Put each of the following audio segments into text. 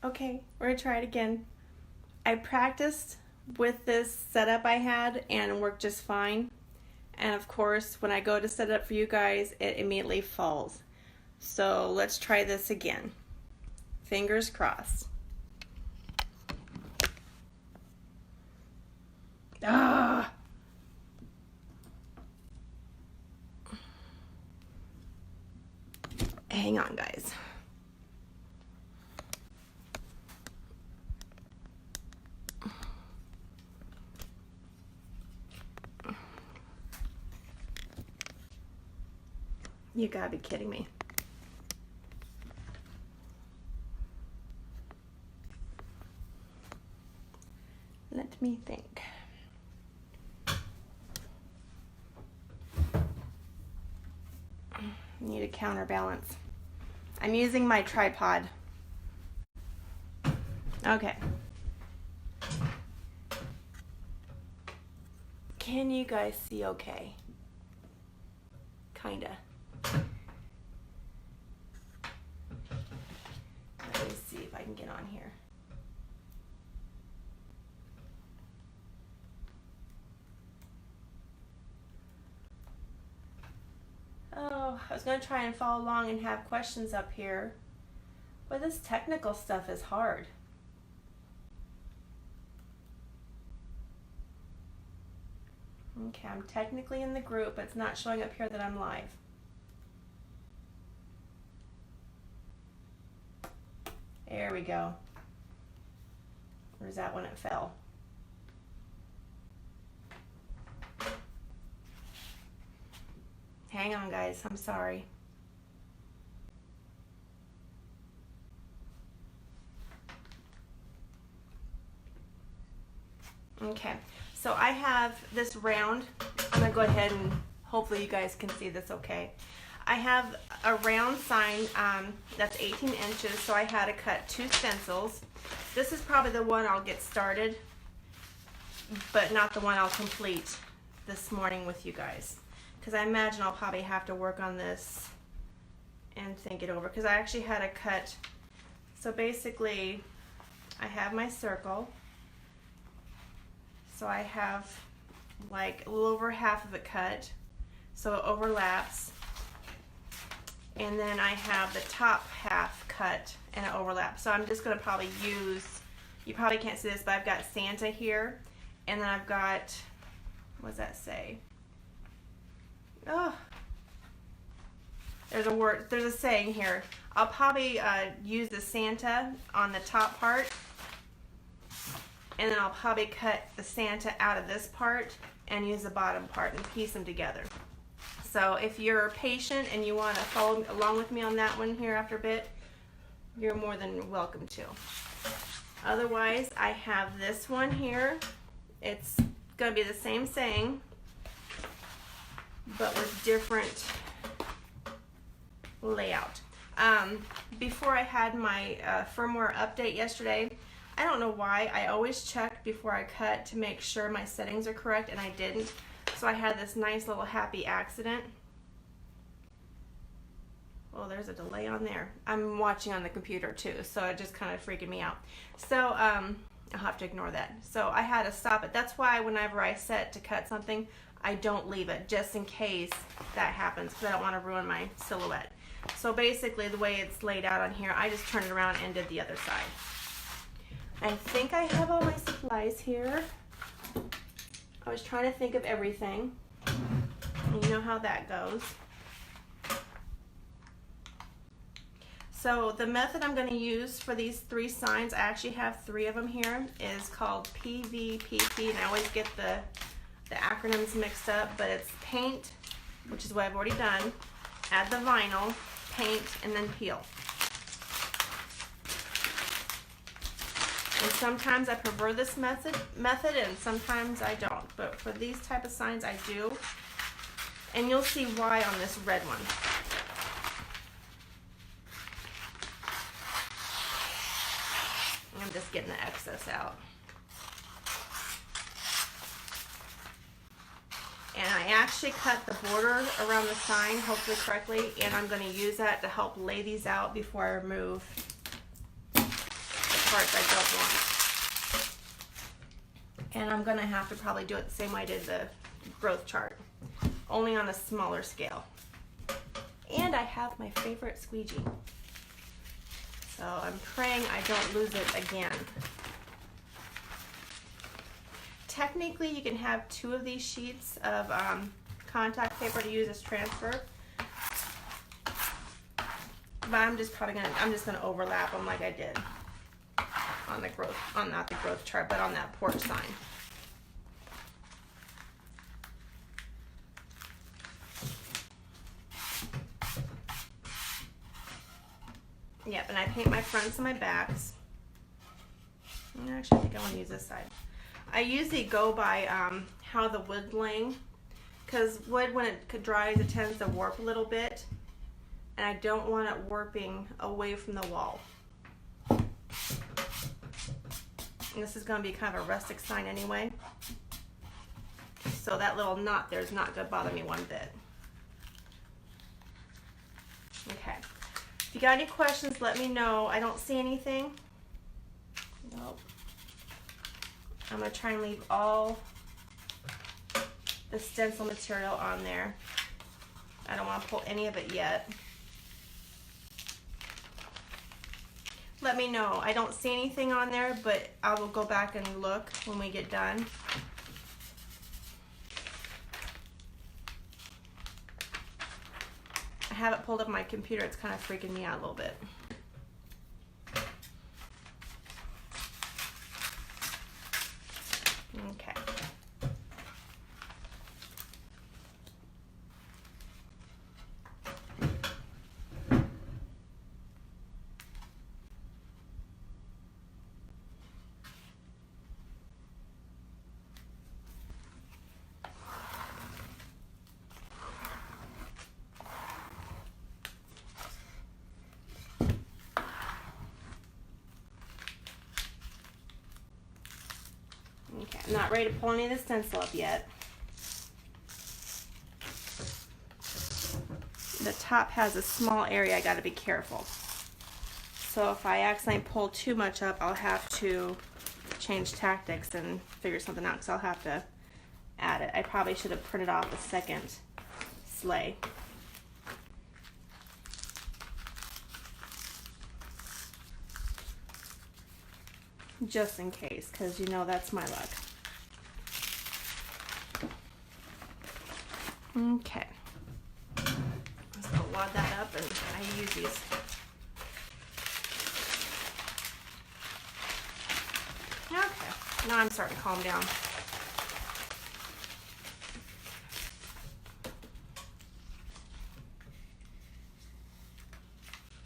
Okay, we're gonna try it again. I practiced with this setup I had and it worked just fine. And of course, when I go to set it up for you guys, it immediately falls. So let's try this again. Fingers crossed. Ah! Hang on, guys. You gotta be kidding me. Let me think. Need a counterbalance. I'm using my tripod. Okay. Can you guys see okay? Kinda. Let me see if I can get on here. Oh, I was going to try and follow along and have questions up here, but this technical stuff is hard. Okay, I'm technically in the group, but it's not showing up here that I'm live. There we go. Or is that when it fell? Hang on, guys. I'm sorry. Okay, so I have this round. I'm going to go ahead and hopefully you guys can see this okay. I have a round sign that's 18 inches, so I had to cut 2 stencils. This is probably the one I'll get started, but not the one I'll complete this morning with you guys. Because I imagine I'll probably have to work on this and think it over. Because I actually had to cut, so basically I have my circle. So I have like a little over half of it cut, so it overlaps. And then I have the top half cut and it overlaps. So I'm just gonna probably use, you probably can't see this, but I've got Santa here. And then I've got, what does that say? Oh, there's a word, there's a saying here. I'll probably use the Santa on the top part. And then I'll probably cut the Santa out of this part and use the bottom part and piece them together. So if you're patient and you want to follow along with me on that one here after a bit, you're more than welcome to. Otherwise, I have this one here. It's going to be the same saying, but with different layout. Before I had my firmware update yesterday, I don't know why, I always checked before I cut to make sure my settings are correct, and I didn't. So I had this nice little happy accident. Oh, there's a delay on there. I'm watching on the computer too, so it just kind of freaking me out. So I'll have to ignore that. So I had to stop it. That's why whenever I set to cut something, I don't leave it, just in case that happens, because I don't want to ruin my silhouette. So basically the way it's laid out on here, I just turned it around and did the other side. I think I have all my supplies here. I was trying to think of everything. You know how that goes. So the method I'm going to use for these 3 signs, I actually have 3 of them here, is called PVPP, and I always get the acronyms mixed up, but it's paint, which is what I've already done, add the vinyl, paint, and then peel. And sometimes I prefer this method and sometimes I don't. But for these type of signs I do. And you'll see why on this red one. I'm just getting the excess out. And I actually cut the border around the sign, hopefully correctly, and I'm going to use that to help lay these out before I remove parts I don't want. And I'm gonna have to probably do it the same way I did the growth chart, only on a smaller scale. And I have my favorite squeegee. So I'm praying I don't lose it again. Technically, you can have 2 of these sheets of contact paper to use as transfer. But I'm just gonna overlap them like I did on the growth, not the growth chart, but on that porch sign. Yep, and I paint my fronts and my backs. And actually, I think I want to use this side. I usually go by how the wood's laying, because wood, when it dries, it tends to warp a little bit, and I don't want it warping away from the wall. And this is going to be kind of a rustic sign anyway, so that little knot there is not going to bother me one bit. Okay. If you got any questions, let me know. I don't see anything. Nope. I'm going to try and leave all the stencil material on there. I don't want to pull any of it yet. Let me know. I don't see anything on there, but I will go back and look when we get done. I have it pulled up on my computer. It's kind of freaking me out a little bit. Okay. Okay, I'm not ready to pull any of the stencil up yet. The top has a small area I got to be careful. So if I accidentally pull too much up, I'll have to change tactics and figure something out, because I'll have to add it. I probably should have printed off a second sleigh. Just in case, because you know that's my luck. Okay. Just gonna wad that up, and I use these. Okay, now I'm starting to calm down.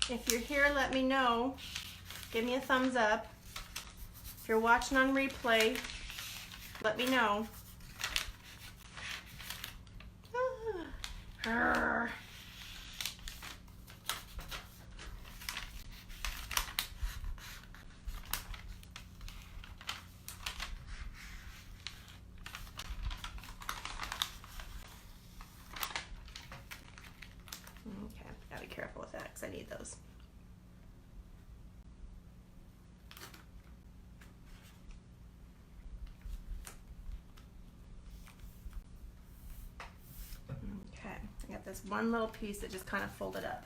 If you're here, let me know. Give me a thumbs up. If you're watching on replay, let me know. Okay, gotta be careful with that because I need those. This one little piece that just kind of folded up.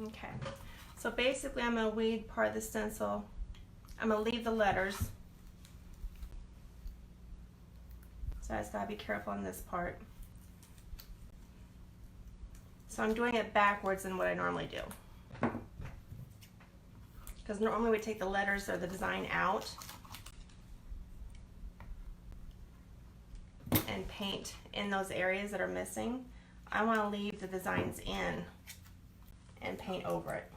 Okay, so basically I'm going to weed part of the stencil. I'm going to leave the letters. So I just got to be careful on this part. So I'm doing it backwards than what I normally do. Because normally we take the letters or the design out and paint in those areas that are missing. I want to leave the designs in and paint over it.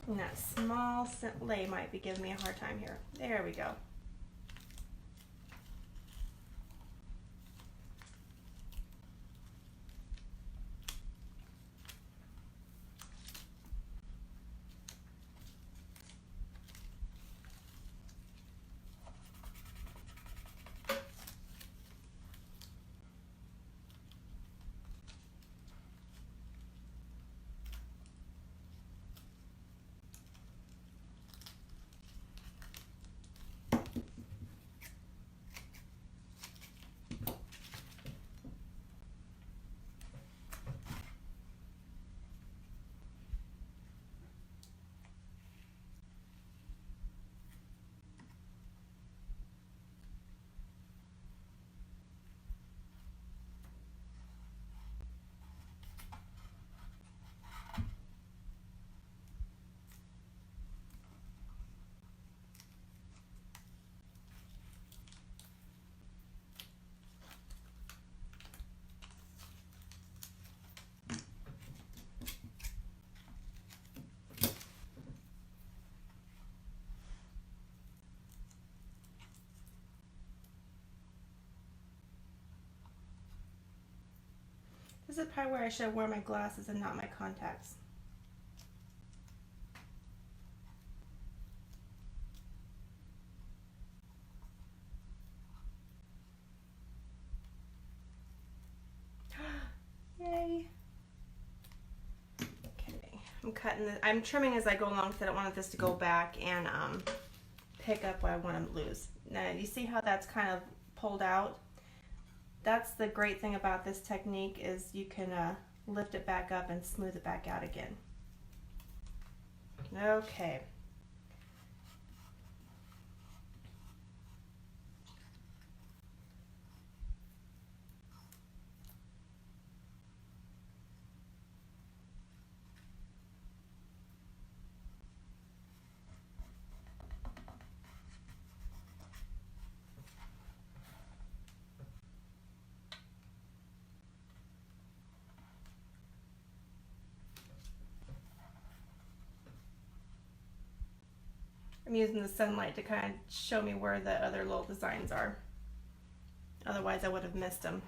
And that small lay might be giving me a hard time here. There we go. This is probably where I should wear my glasses and not my contacts. Yay. Okay, I'm cutting this. I'm trimming as I go along because I don't want this to go back and pick up what I want to lose. Now, you see how that's kind of pulled out? That's the great thing about this technique is you can lift it back up and smooth it back out again. Okay. I'm using the sunlight to kind of show me where the other little designs are. Otherwise I would have missed them.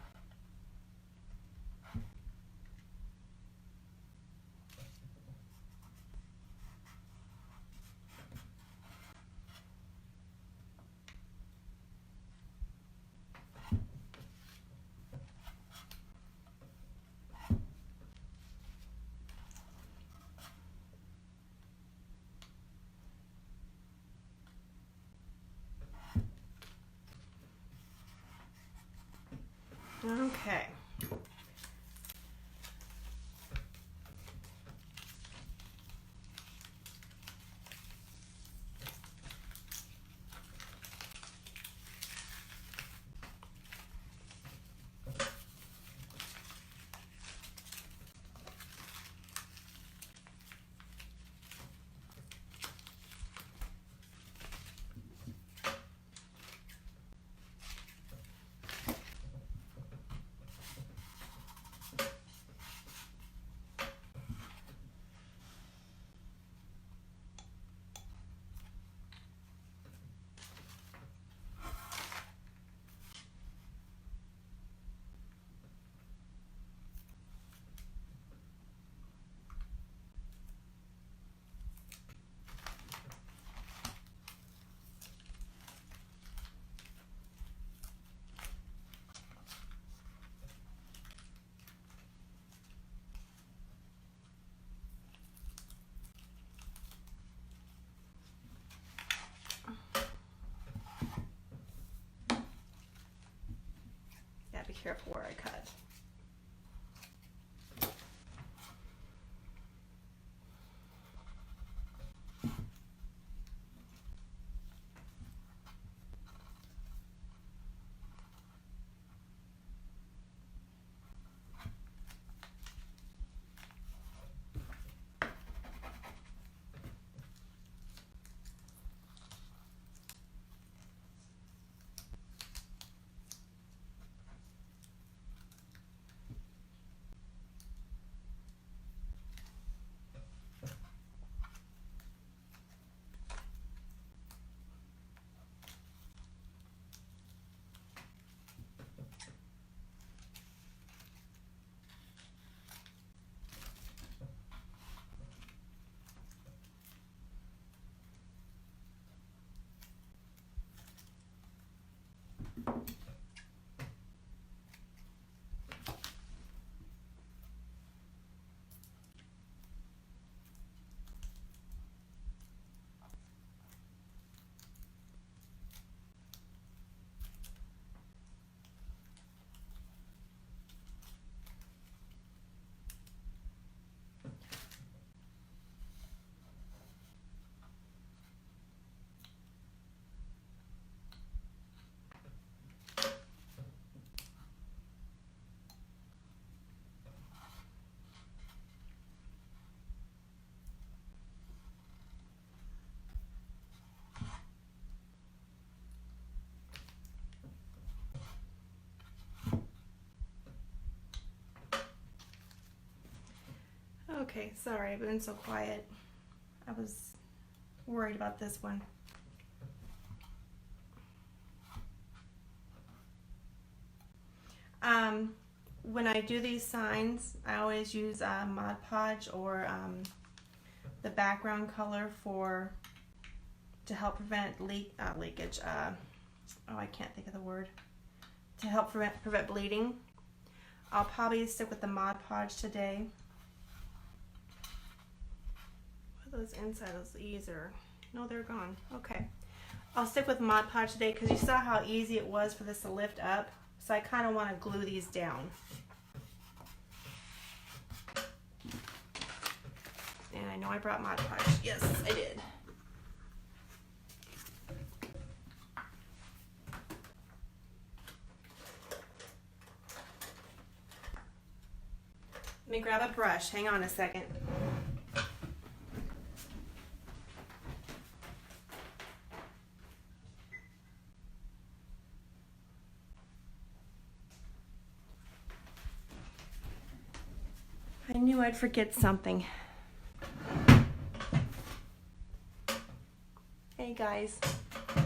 Okay. Be careful where I cut. Okay, sorry, I've been so quiet. I was worried about this one. When I do these signs, I always use Mod Podge or the background color to help prevent leakage. Oh, I can't think of the word. To help prevent bleeding. I'll probably stick with the Mod Podge today. Those inside, those E's are, no, they're gone. Okay. I'll stick with Mod Podge today because you saw how easy it was for this to lift up. So I kind of want to glue these down. And I know I brought Mod Podge. Yes, I did. Let me grab a brush. Hang on a second. I knew I'd forget something. Hey guys,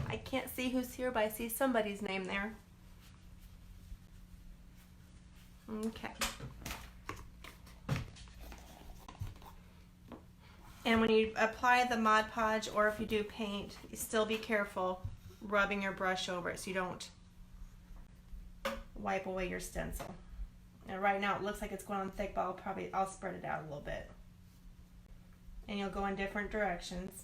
I can't see who's here, but I see somebody's name there. Okay. And when you apply the Mod Podge, or if you do paint, you still be careful rubbing your brush over it so you don't wipe away your stencil. And right now it looks like it's going on thick, but I'll spread it out a little bit. And you'll go in different directions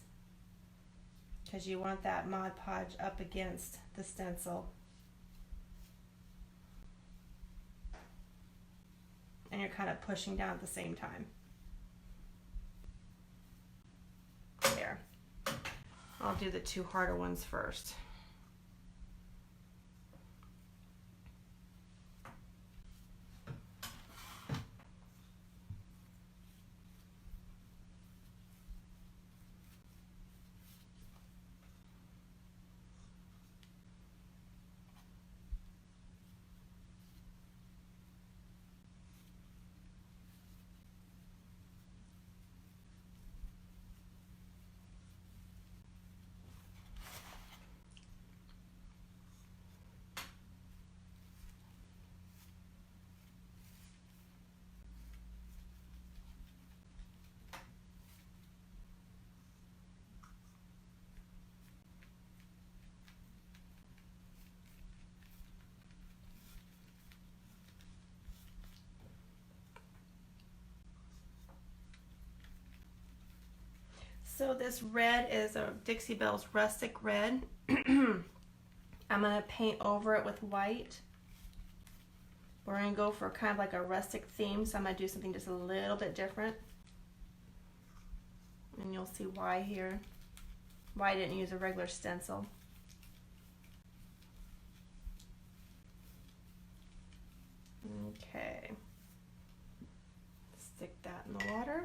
because you want that Mod Podge up against the stencil. And you're kind of pushing down at the same time. There. I'll do the two harder ones first. So this red is a Dixie Belle's Rustic Red. I'm going to paint over it with white. We're going to go for kind of like a rustic theme, so I'm going to do something just a little bit different. And you'll see why here. Why I didn't use a regular stencil. Okay. Stick that in the water.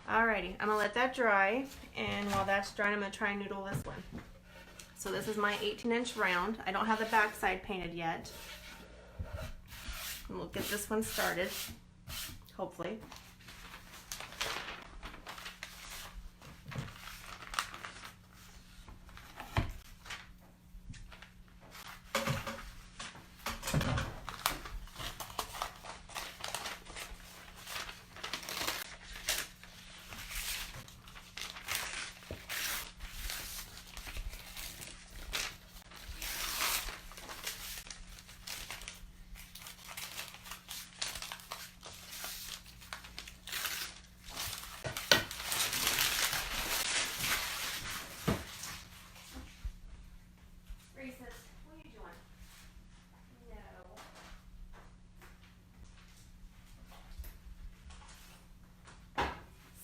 Alrighty, I'm gonna let that dry, and while that's drying, I'm gonna try and noodle this one. So this is my 18-inch round. I don't have the back side painted yet. And we'll get this one started, hopefully.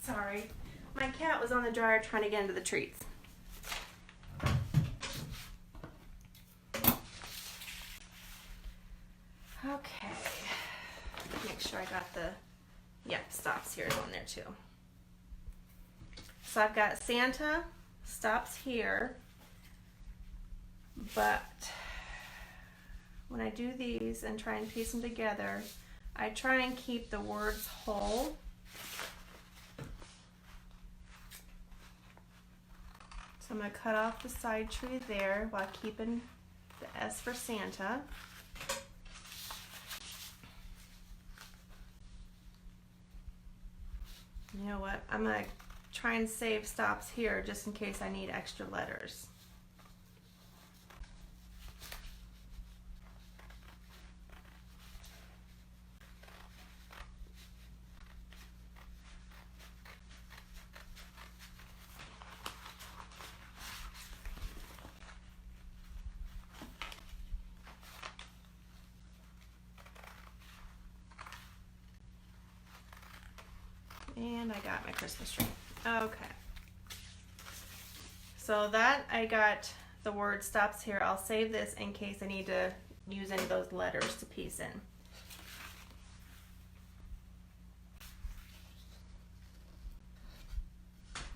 Sorry. My cat was on the dryer trying to get into the treats. Okay. Make sure I got the, stops here is on there too. So I've got Santa stops here, but when I do these and try and piece them together, I try and keep the words whole. So I'm going to cut off the side tree there while keeping the S for Santa. You know what? I'm going to try and save stops here just in case I need extra letters. And I got my Christmas tree. Okay. So that I got the word stops here. I'll save this in case I need to use any of those letters to piece in.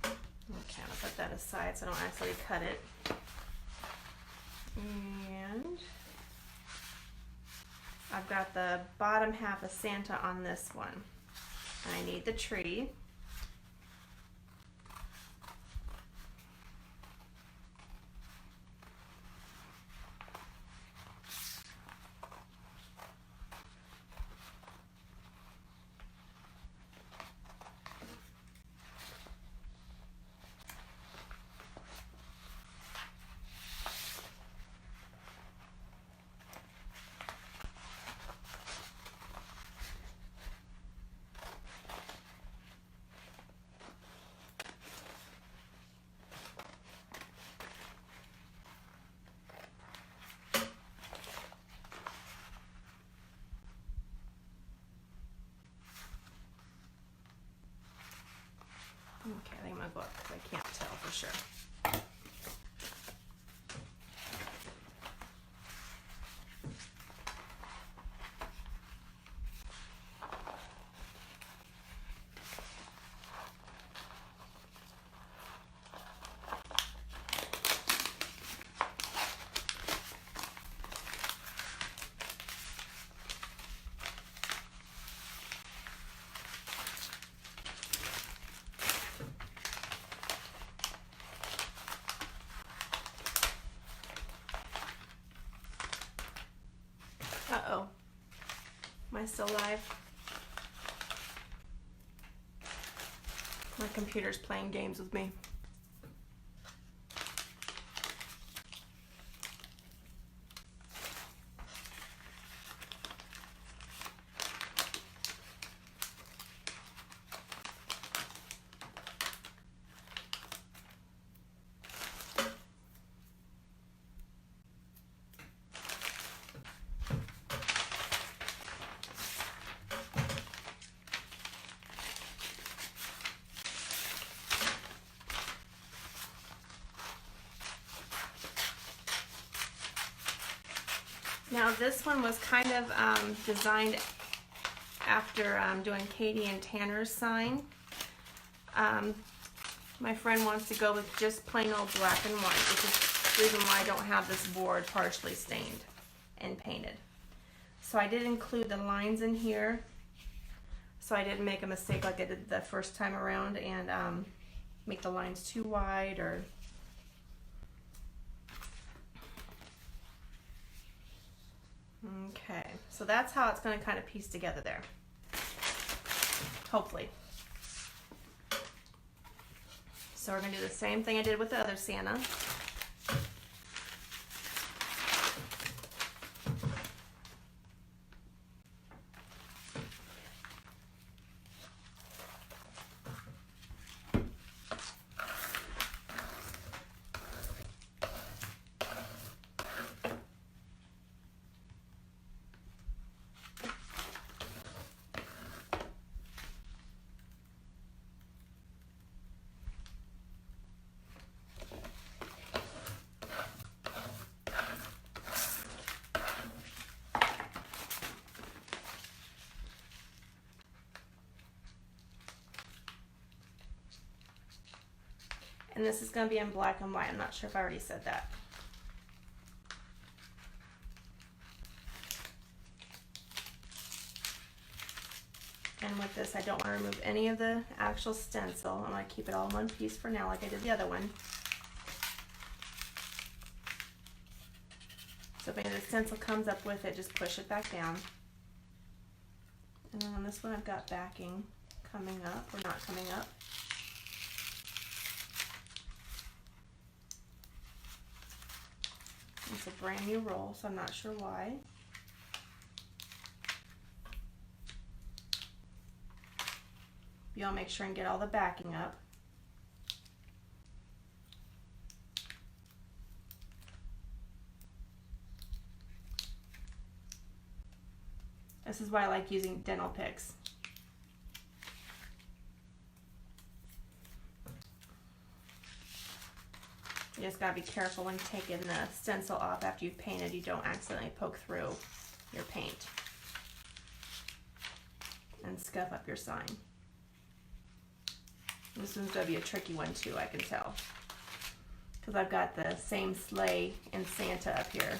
Okay, I'll put that aside so I don't accidentally cut it. And I've got the bottom half of Santa on this one. And I need the tree. Okay, I think I'm gonna go up because I can't tell for sure. Uh-oh. Am I still live? My computer's playing games with me. Now this one was kind of designed after doing Katie and Tanner's sign. My friend wants to go with just plain old black and white, which is the reason why I don't have this board partially stained and painted. So I did include the lines in here, so I didn't make a mistake like I did the first time around and make the lines too wide or... Okay, so that's how it's going to kind of piece together there, hopefully. So we're going to do the same thing I did with the other Santa. And this is going to be in black and white. I'm not sure if I already said that. And with this, I don't want to remove any of the actual stencil. I'm going to keep it all in one piece for now, like I did the other one. So if any of the stencil comes up with it, just push it back down. And then on this one, I've got backing coming up, or not coming up. It's a brand new roll, so I'm not sure why. You want to make sure and get all the backing up. This is why I like using dental picks. You just gotta be careful when taking the stencil off after you've painted, you don't accidentally poke through your paint and scuff up your sign. This one's gonna be a tricky one too, I can tell, because I've got the same sleigh and Santa up here.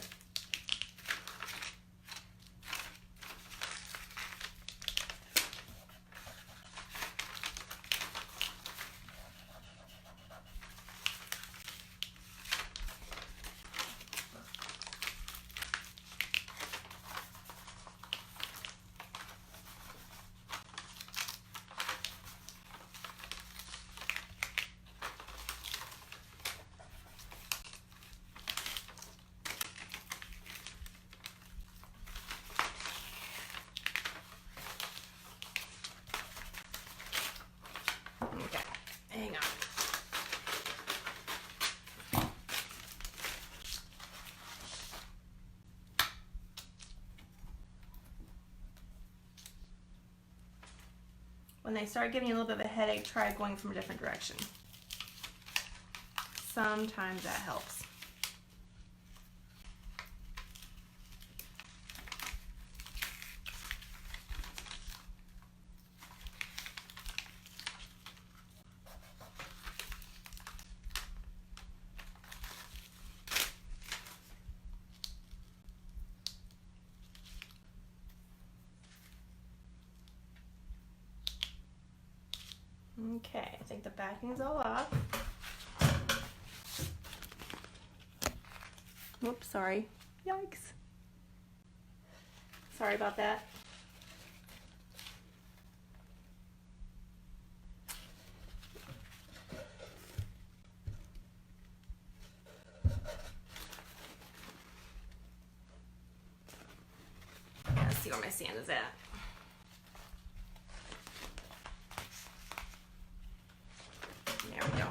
When they start giving you a little bit of a headache, try going from a different direction. Sometimes that helps. Okay, I think the backing's all off. Whoops, sorry. Yikes. Sorry about that. Let's see where my sand is at. There we go.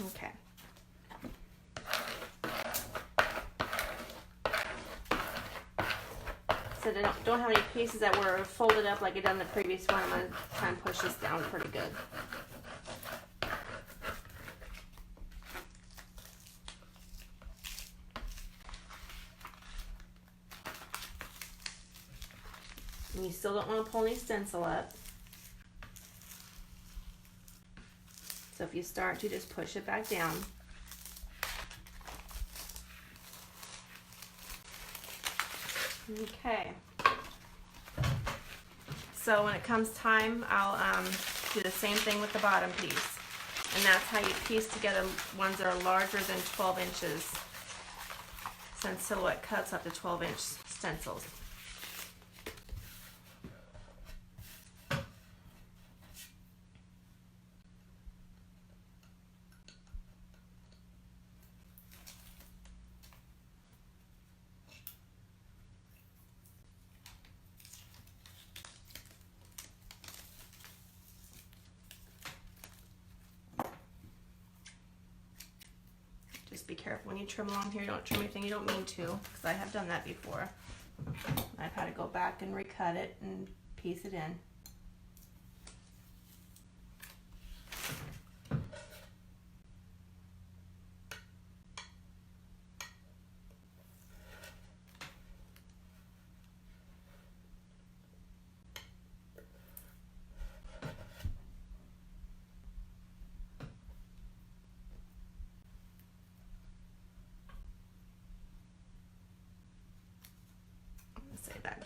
Okay. So I don't have any pieces that were folded up like I done the previous one. I'm going to try and push this down pretty good. And you still don't want to pull any stencil up. So if you start to, just push it back down. Okay. So when it comes time, I'll do the same thing with the bottom piece. And that's how you piece together ones that are larger than 12 inches, since Silhouette cuts up to 12-inch stencils. Just be careful when you trim along here. Don't trim anything you don't mean to, because I have done that before. I've had to go back and recut it and piece it in.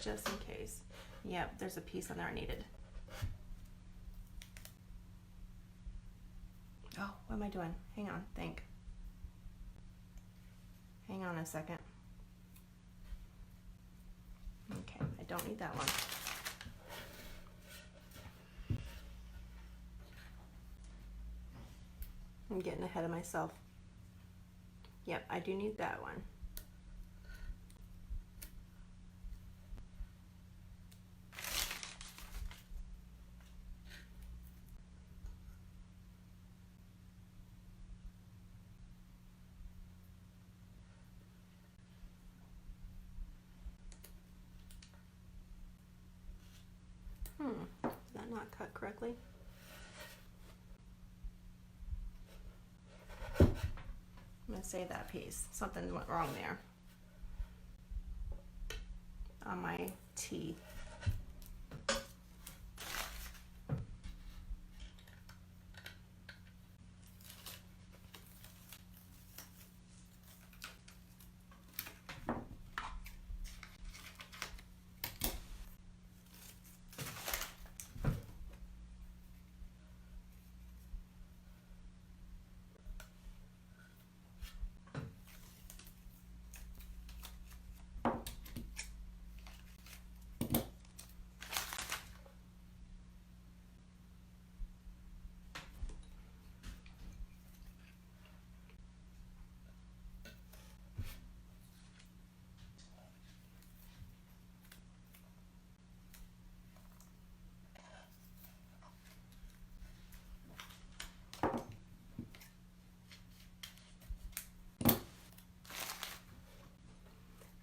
just in case. Yep, there's a piece on there I needed. Oh, what am I doing? Hang on, think. Hang on a second. Okay, I don't need that one. I'm getting ahead of myself. Yep, I do need that one. Is that not cut correctly? I'm going to save that piece. Something went wrong there on my T.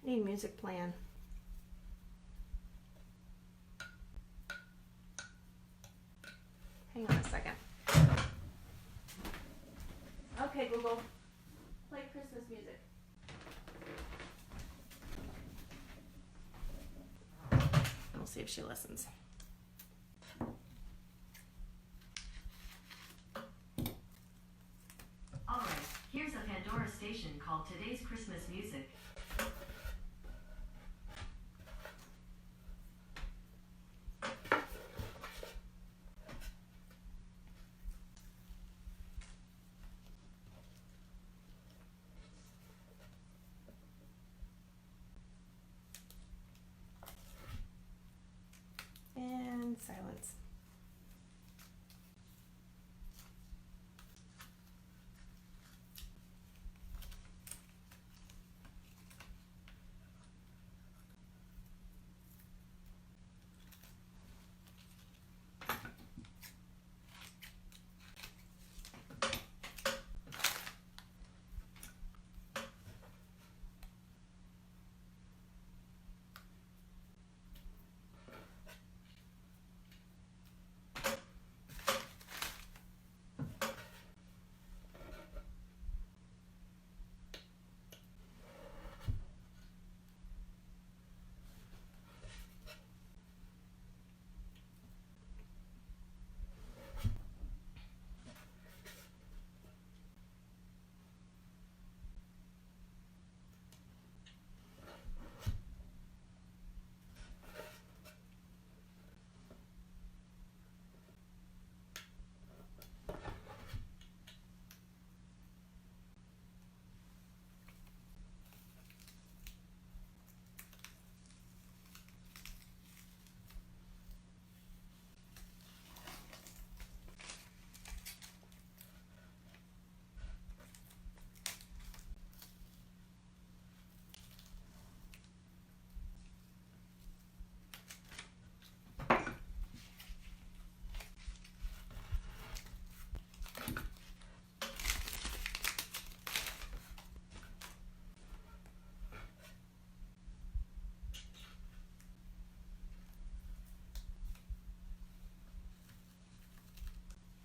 I need music playing. Hang on a second. Okay, Google, play Christmas music. We'll see if she listens. Alright, here's a Pandora station called Today's Christmas Music. And silence.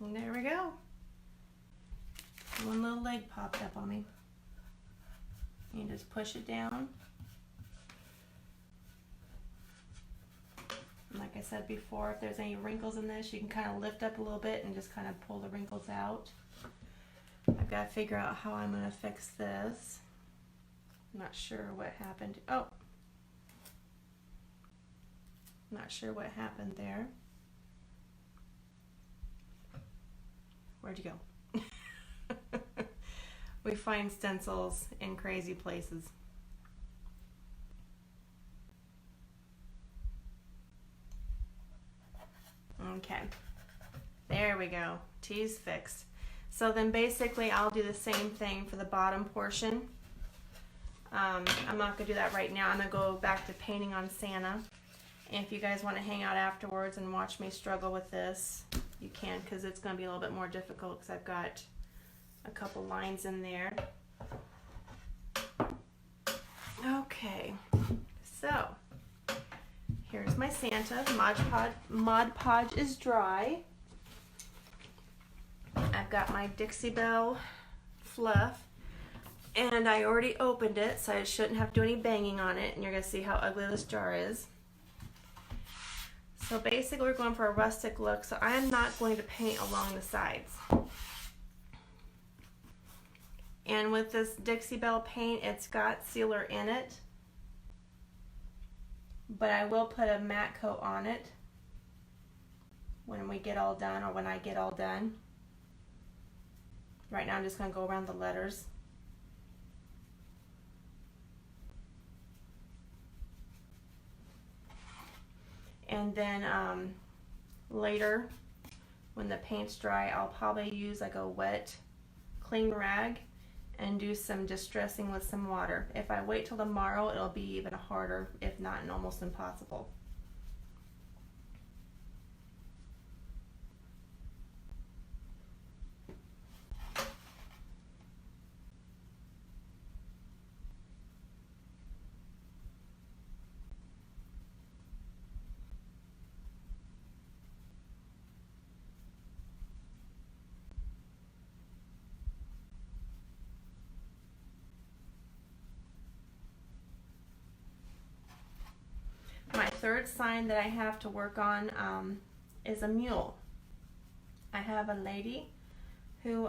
And there we go. One little leg popped up on me. You just push it down. And like I said before, if there's any wrinkles in this, you can kind of lift up a little bit and just kind of pull the wrinkles out. I've got to figure out how I'm going to fix this. I'm not sure what happened. Oh, Not sure what happened there. Where'd you go? We find stencils in crazy places. Okay, there we go. T's fixed. So then basically I'll do the same thing for the bottom portion. I'm not going to do that right now. I'm going to go back to painting on Santa. And if you guys want to hang out afterwards and watch me struggle with this, you can, because it's going to be a little bit more difficult because I've got a couple lines in there. Okay, so here's my Santa. Mod Podge is dry. I've got my Dixie Belle fluff, and I already opened it, so I shouldn't have to do any banging on it, and you're going to see how ugly this jar is. So basically we're going for a rustic look, so I am not going to paint along the sides. And with this Dixie Belle paint, it's got sealer in it, but I will put a matte coat on it when we get all done, or when I get all done. Right now I'm just going to go around the letters. And then later, when the paint's dry, I'll probably use like a wet, clean rag and do some distressing with some water. If I wait till tomorrow, it'll be even harder, if not almost impossible. My third sign that I have to work on is a mule. I have a lady who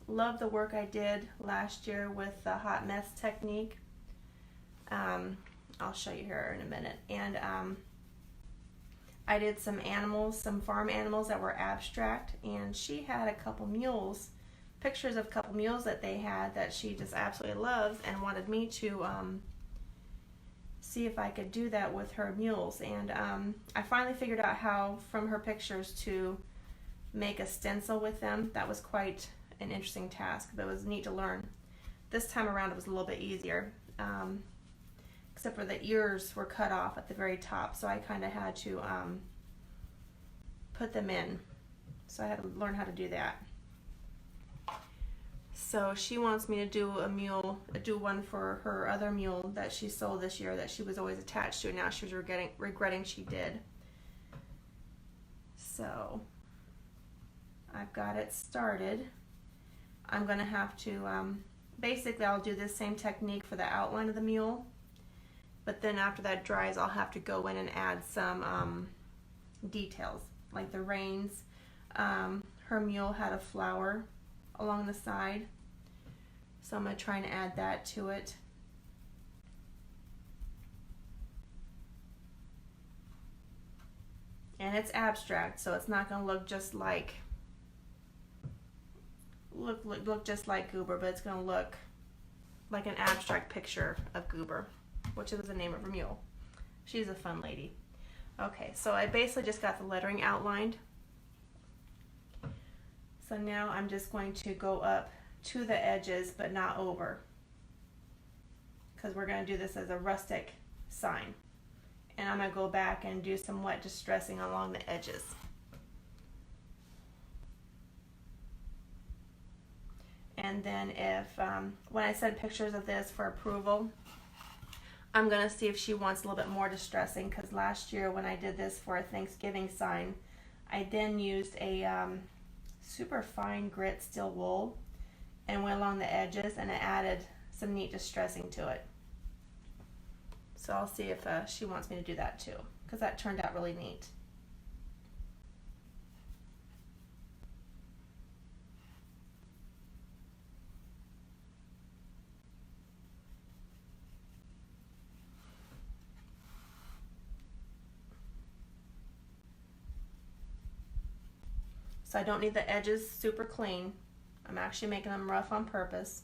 loved the work I did last year with the hot mess technique. I'll show you her in a minute. And I did some animals, some farm animals that were abstract, and she had a couple mules, pictures of a couple mules that they had that she just absolutely loves, and wanted me to see if I could do that with her mules. And I finally figured out how, from her pictures, to make a stencil with them. That was quite an interesting task, but it was neat to learn. This time around it was a little bit easier, except for the ears were cut off at the very top, so I kind of had to put them in. So I had to learn how to do that. So she wants me to do a mule, do one for her other mule that she sold this year that she was always attached to, and now she was regretting she did. So I've got it started. I'm going to have to, basically I'll do this same technique for the outline of the mule, but then after that dries I'll have to go in and add some details, like the reins. Her mule had a flower along the side, so I'm going to try and add that to it. And it's abstract, so it's not going to look just like look just like Goober, but it's going to look like an abstract picture of Goober, which is the name of her mule. She's a fun lady. Okay, so I basically just got the lettering outlined. So now I'm just going to go up to the edges, but not over, because we're going to do this as a rustic sign. And I'm going to go back and do some wet distressing along the edges. And then if, when I send pictures of this for approval, I'm going to see if she wants a little bit more distressing, because last year when I did this for a Thanksgiving sign, I then used a super fine grit steel wool and went along the edges, and it added some neat distressing to it. So I'll see if she wants me to do that too, because that turned out really neat. So I don't need the edges super clean. I'm actually making them rough on purpose.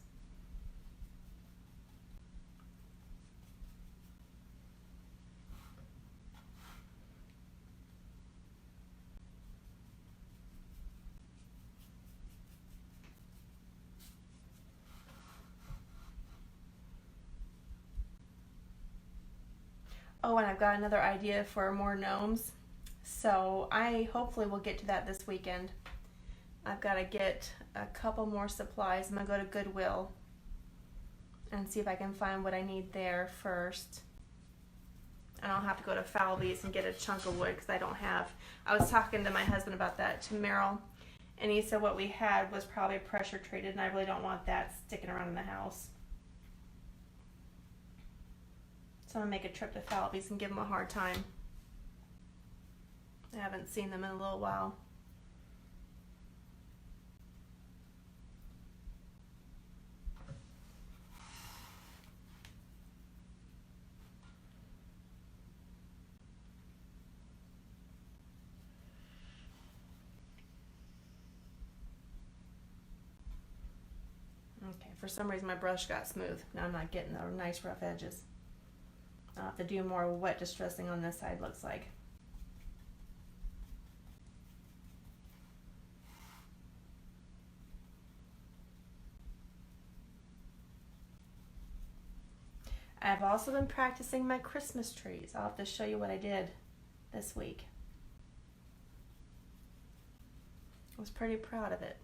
Oh, and I've got another idea for more gnomes. So I hopefully will get to that this weekend. I've got to get a couple more supplies. I'm going to go to Goodwill and see if I can find what I need there first. And I'll have to go to Falvey's and get a chunk of wood because I don't have. I was talking to my husband about that, to Merrill, and he said what we had was probably pressure treated, and I really don't want that sticking around in the house. So I'm going to make a trip to Falvey's and give them a hard time. I haven't seen them in a little while. Okay, for some reason my brush got smooth. Now I'm not getting the nice rough edges. I'll have to do more wet distressing on this side, looks like. I've also been practicing my Christmas trees. I'll have to show you what I did this week. I was pretty proud of it.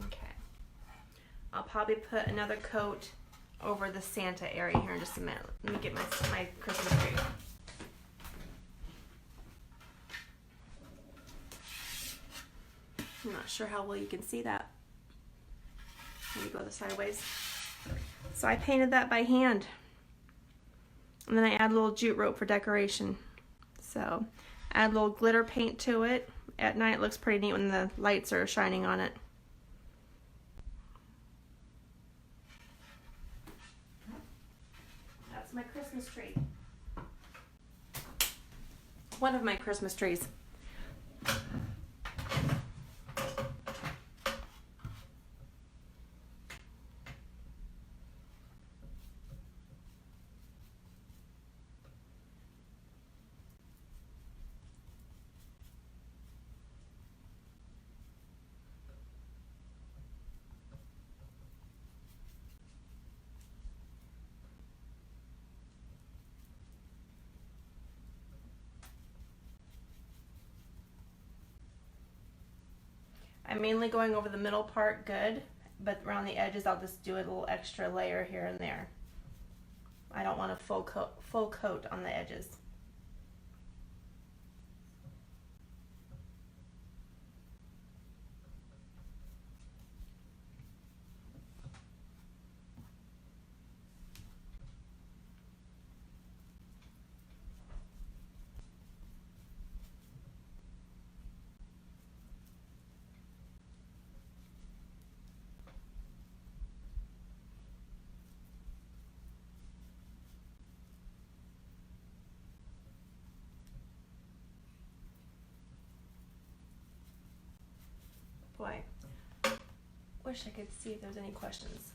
Okay. I'll probably put another coat over the Santa area here in just a minute. Let me get my Christmas tree. I'm not sure how well you can see that. Let me go the sideways. So I painted that by hand. And then I add a little jute rope for decoration. So add a little glitter paint to it. At night it looks pretty neat when the lights are shining on it. That's my Christmas tree. One of my Christmas trees. I'm mainly going over the middle part good, but around the edges I'll just do a little extra layer here and there. I don't want a full coat on the edges. Boy, wish I could see if there's any questions.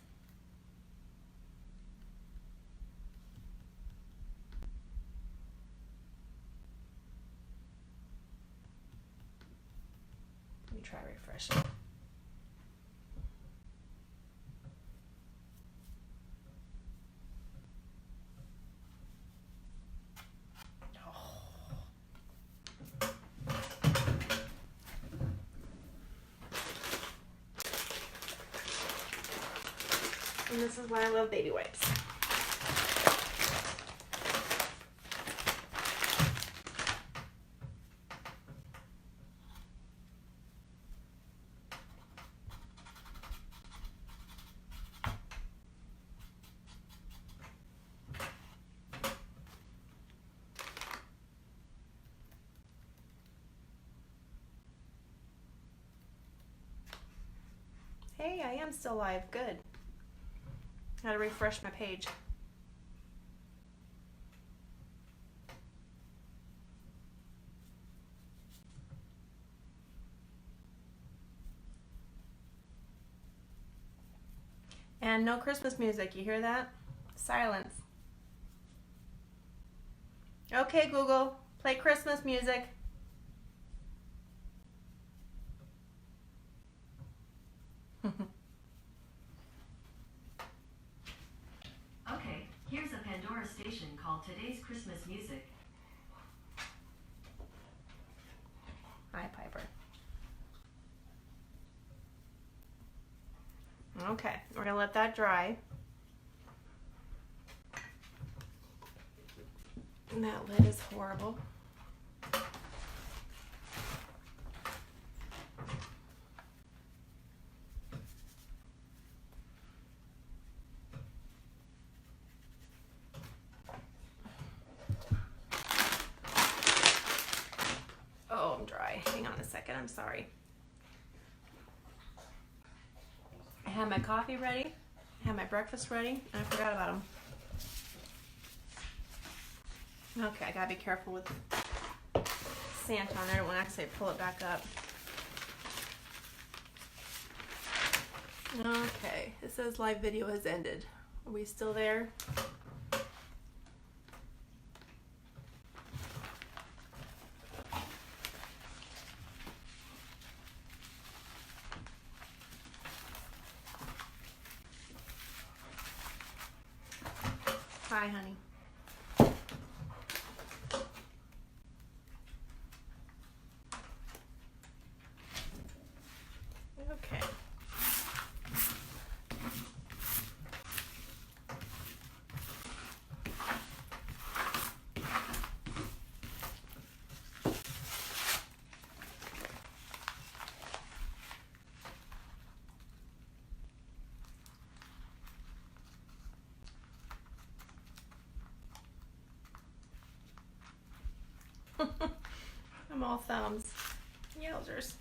Let me try refreshing. And this is why I love baby wipes. Hey, I am still live. Good. Gotta refresh my page. And no Christmas music. You hear that? Silence. Okay, Google, play Christmas music. Okay, here's a Pandora station called Today's Christmas Music. Hi, Piper. Okay, we're gonna let that dry. And that lid is horrible. Oh, I'm dry. Hang on a second, I'm sorry. I had my coffee ready, I had my breakfast ready, and I forgot about them. Okay, I gotta be careful with Santa on there. I don't want to actually pull it back up. Okay, it says live video has ended. Are we still there? Hi, honey. Okay. I'm all thumbs. Yowzers.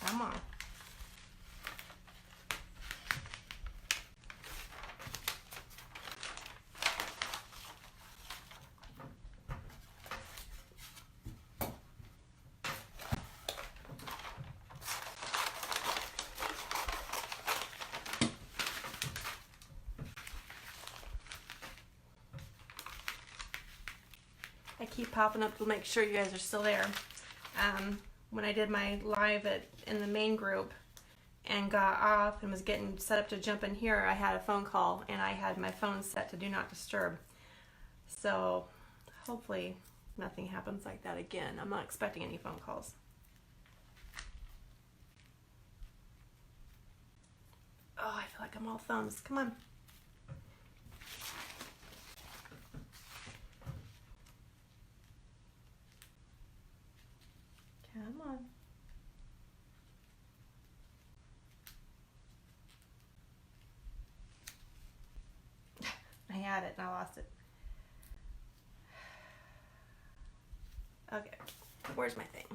Come on. I keep popping up to make sure you guys are still there. When I did my live in the main group and got off and was getting set up to jump in here, I had a phone call and I had my phone set to do not disturb. So hopefully nothing happens like that again. I'm not expecting any phone calls. Oh, I feel like I'm all thumbs. Come on. Come on. had it and I lost it. Okay, where's my thing?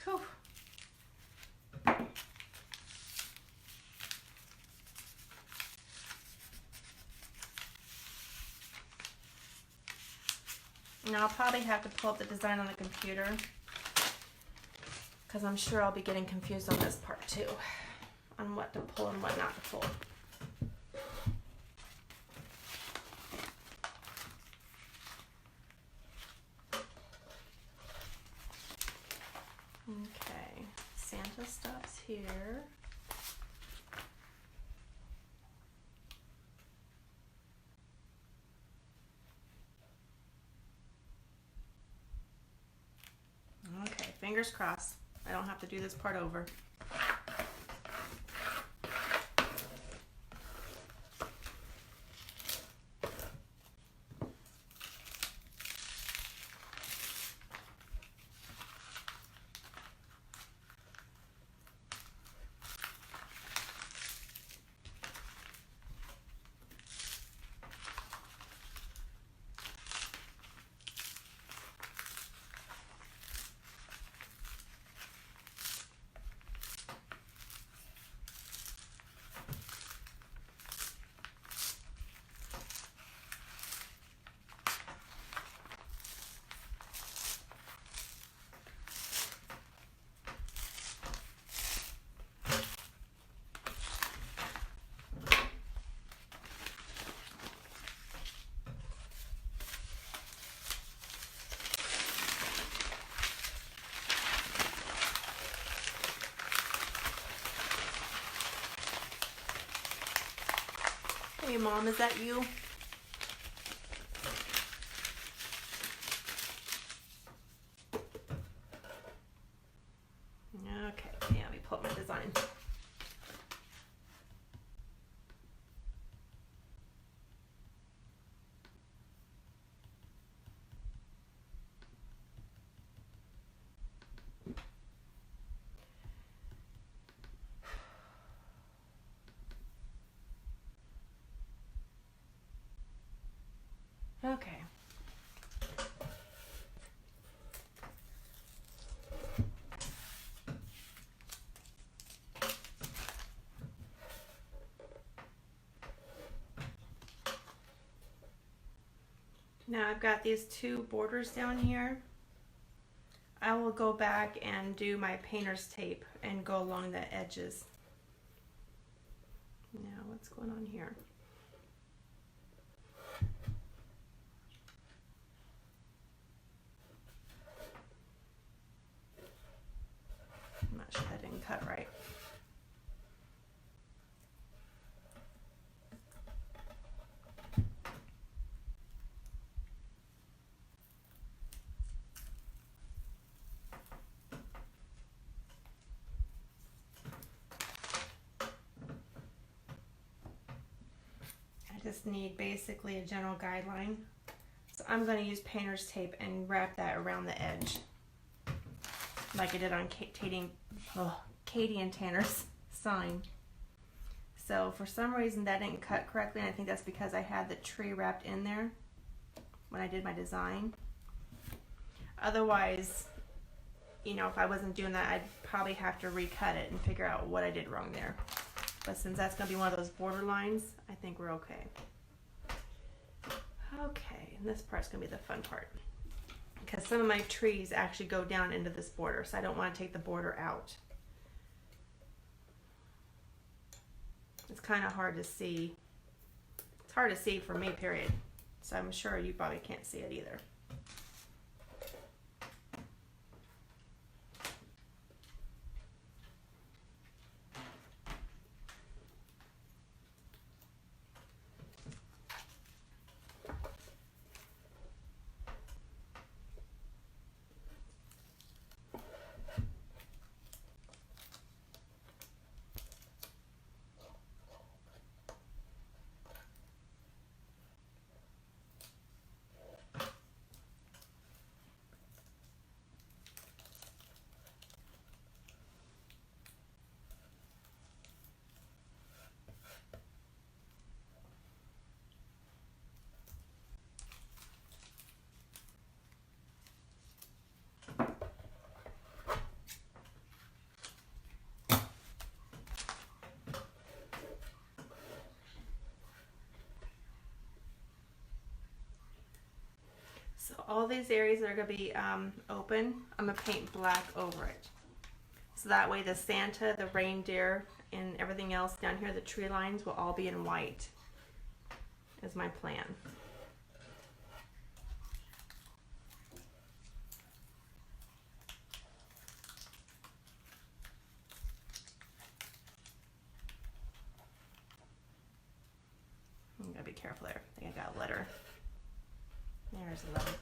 Whew. Now I'll probably have to pull up the design on the computer because I'm sure I'll be getting confused on this part too, on what to pull and what not to pull. Okay, Santa stops here. Okay, fingers crossed. I don't have to do this part over. Hey Mom, is that you? Okay, yeah, let me pull up my design. Okay. Now I've got these two borders down here. I will go back and do my painter's tape and go along the edges. Now what's going on here? I'm not sure that didn't cut right. I just need basically a general guideline. So I'm going to use painter's tape and wrap that around the edge, like I did on Katie and Tanner's sign. So for some reason that didn't cut correctly, and I think that's because I had the tree wrapped in there when I did my design. Otherwise, you know, if I wasn't doing that, I'd probably have to recut it and figure out what I did wrong there. But since that's going to be one of those border lines, I think we're okay. Okay, and this part's going to be the fun part, because some of my trees actually go down into this border, so I don't want to take the border out. It's kind of hard to see. It's hard to see for me, period. So I'm sure you probably can't see it either. all these areas that are going to be open, I'm going to paint black over it. So that way the Santa, the reindeer, and everything else down here, the tree lines, will all be in white, is my plan. I'm gotta be careful there. I think I got a letter. There's a letter.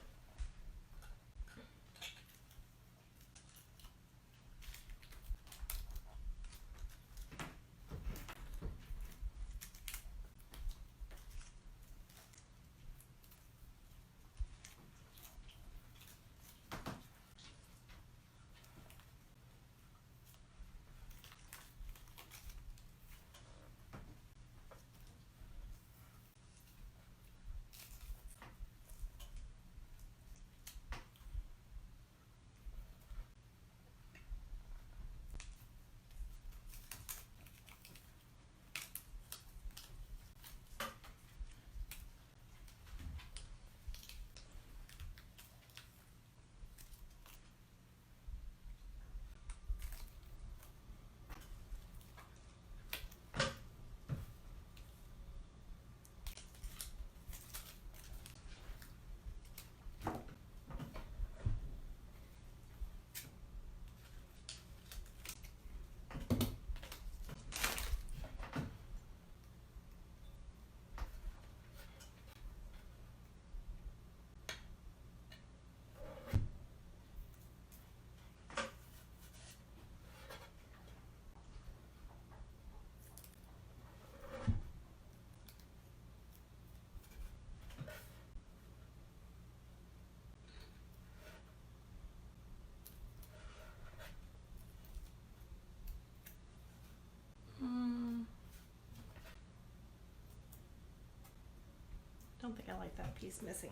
Don't think I like that piece missing.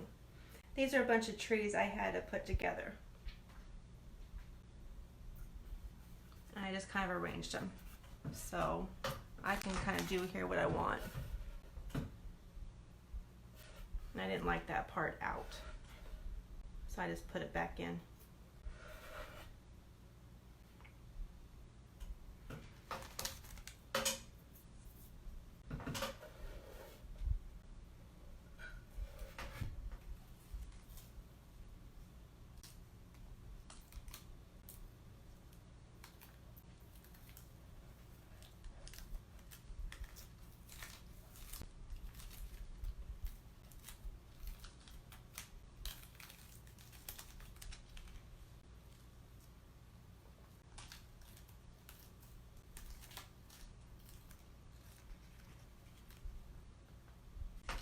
These are a bunch of trees I had to put together. And I just kind of arranged them. So I can kind of do here what I want. And I didn't like that part out. So I just put it back in.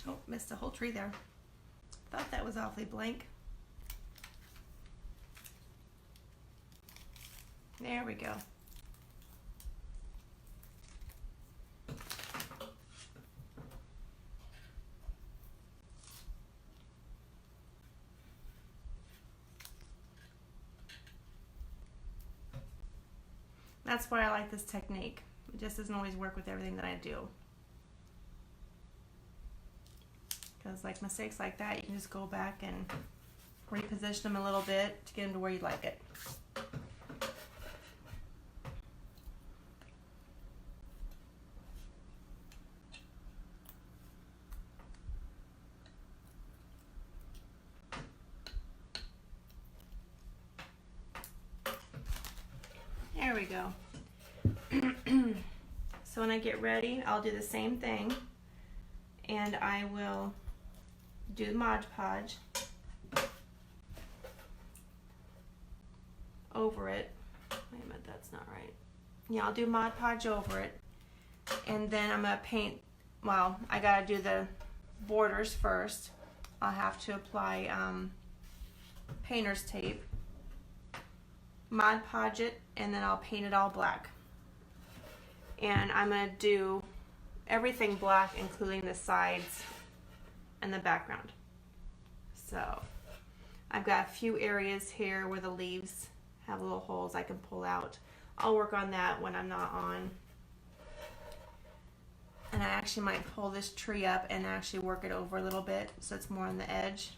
Oh, missed a whole tree there. Thought that was awfully blank. There we go. That's why I like this technique. It just doesn't always work with everything that I do. Because like mistakes like that, you can just go back and reposition them a little bit to get them to where you like it. There we go. So when I get ready, I'll do the same thing, and I will do the Mod Podge over it. Wait a minute, that's not right. Yeah, I'll do Mod Podge over it, and then I'm gonna paint. Well, I gotta do the borders first. I'll have to apply painter's tape, Mod Podge it, and then I'll paint it all black. And I'm gonna do everything black, including the sides and the background. So I've got a few areas here where the leaves have little holes I can pull out. I'll work on that when I'm not on. And I actually might pull this tree up and actually work it over a little bit so it's more on the edge.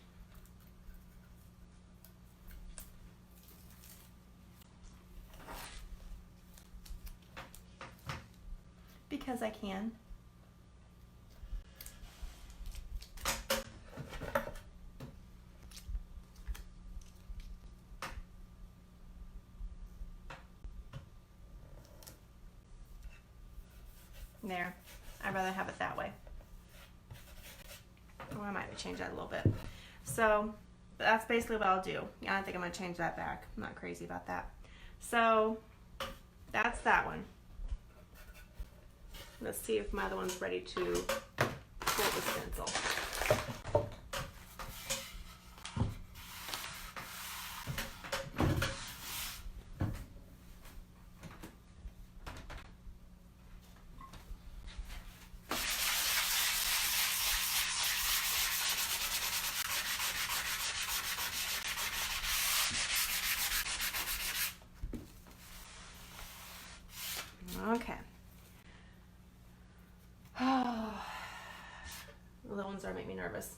because I can. There. I'd rather have it that way. Or I might change that a little bit. So that's basically what I'll do. I don't think I'm going to change that back. I'm not crazy about that. So that's that one. Let's see if my other one's ready to pull the stencil. Okay. The little ones are make me nervous.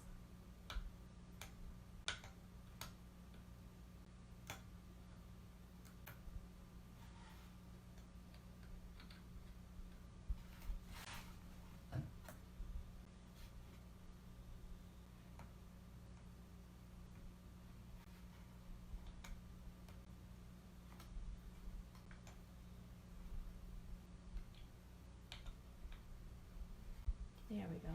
There we go.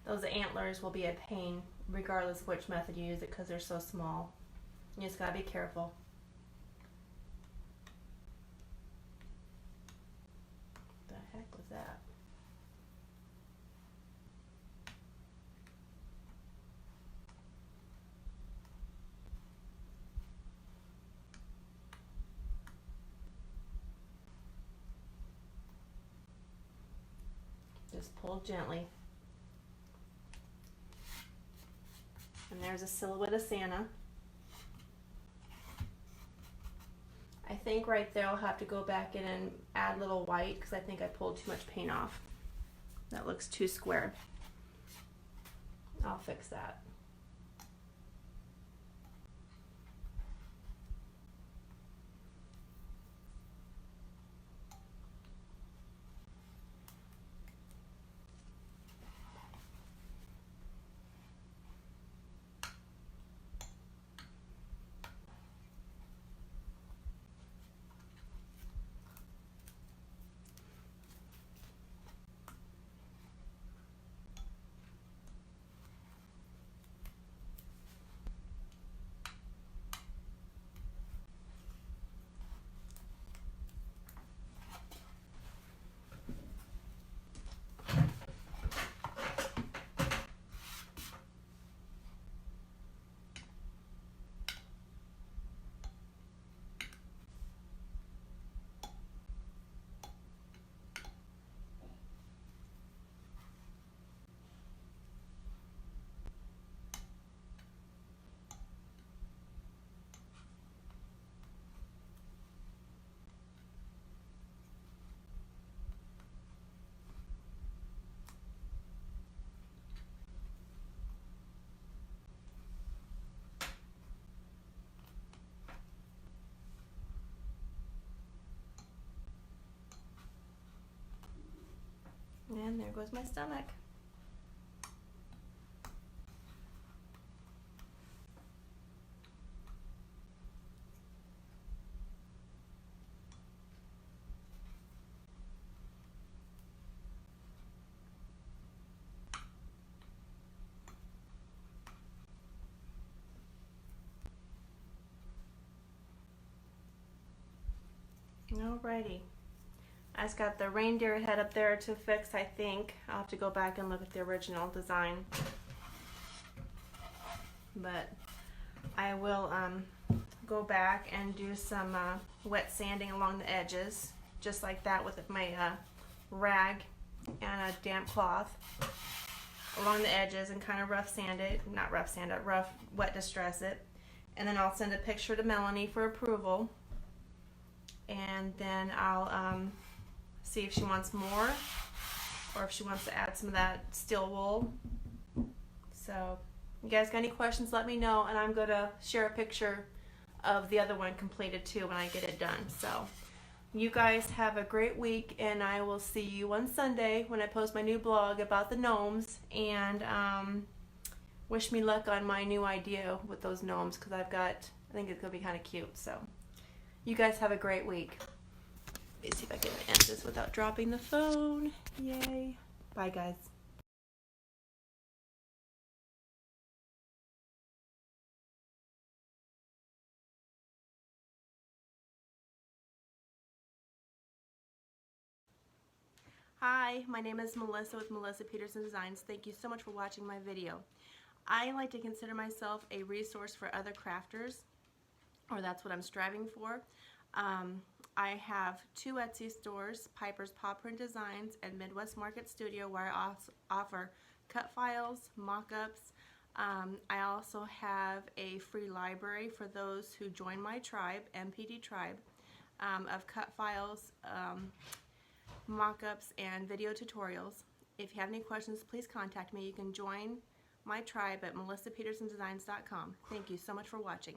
Those antlers will be a pain regardless of which method you use it because they're so small. You just gotta be careful. What the heck was that? Just pull gently. And there's a silhouette of Santa. I think right there I'll have to go back in and add a little white because I think I pulled too much paint off. That looks too square. I'll fix that. And there goes my stomach. Alrighty. I just got the reindeer head up there to fix, I think. I'll have to go back and look at the original design. But I will go back and do some wet sanding along the edges, just like that with my rag and a damp cloth along the edges and kind of rough sand it, not rough sand it, rough wet distress it. And then I'll send a picture to Melanie for approval. And then I'll see if she wants more or if she wants to add some of that steel wool. So you guys got any questions, let me know, and I'm going to share a picture of the other one completed too when I get it done. So you guys have a great week, and I will see you on Sunday when I post my new blog about the gnomes, and wish me luck on my new idea with those gnomes, because I think it's going to be kind of cute. So you guys have a great week. Let me see if I can end this without dropping the phone. Yay. Bye, guys. Hi, my name is Melissa with Melissa Peterson Designs. Thank you so much for watching my video. I like to consider myself a resource for other crafters, or that's what I'm striving for. I have 2 Etsy stores, Piper's Paw Print Designs and Midwest Market Studio, where I offer cut files, mock-ups. I also have a free library for those who join my tribe, MPD Tribe, of cut files, mock-ups, and video tutorials. If you have any questions, please contact me. You can join my tribe at melissapetersondesigns.com. Thank you so much for watching.